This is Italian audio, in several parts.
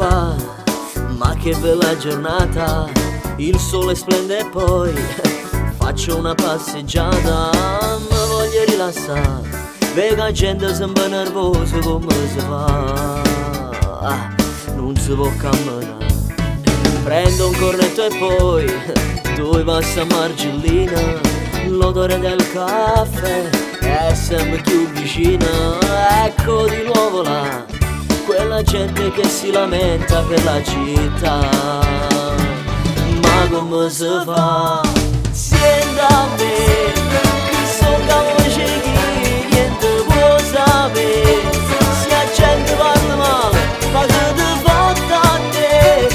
qua, ma che bella giornata, il sole splende e poi faccio una passeggiata, mi voglio rilassare, vedo la gente sembra nervosa come si fa, non si può camminare, prendo un cornetto e poi dove passa a Margellina, l'odore del caffè è sempre più vicina, ecco di nuovo là quella gente che si lamenta per la città, ma come si fa? Senti a me, che sono capace che niente può sapere, se la gente parla male, ma che ti fotta a te,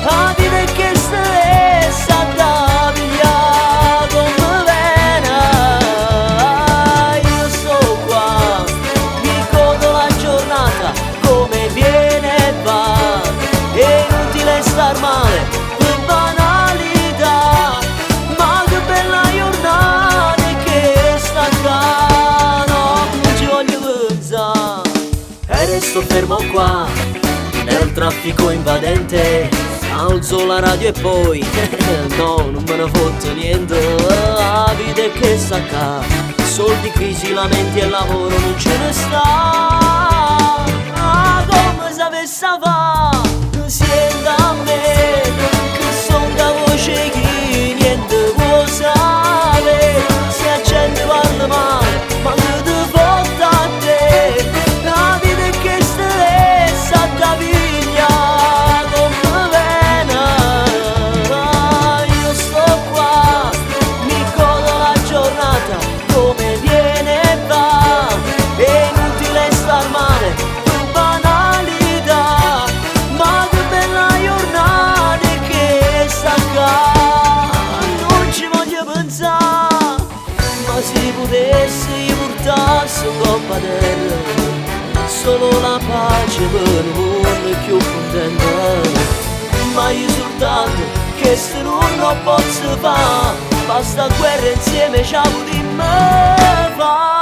la vita è che se sa da pigliare come vena, io sto qua, mi godo la giornata come viene e va, è inutile star male per banalità, ma che bella giornata che sta qua, no, non ci voglio pensare, e resto fermo qua nel traffico invadente, alzo la radio e poi no, non me ne fotto niente, la vita è che sta qua, soldi, crisi, lamenti e lavoro non ce ne sta, come sapessi fa, senti a me, che son capace che niente può sapere, se la gente parla male, ma che ti fotta a te, la vita è che stessa da piglia come vena, io sto qua, mi godo la giornata come viene e va, è inutile star male per banalità, ma che bella giornata che sta qua, non ci voglio pensare, ma se potessi portassi un coppa terra, solo la pace per il mondo più contento, ma io soltanto che se non posso fare, basta guerra insieme, ciao di me fa.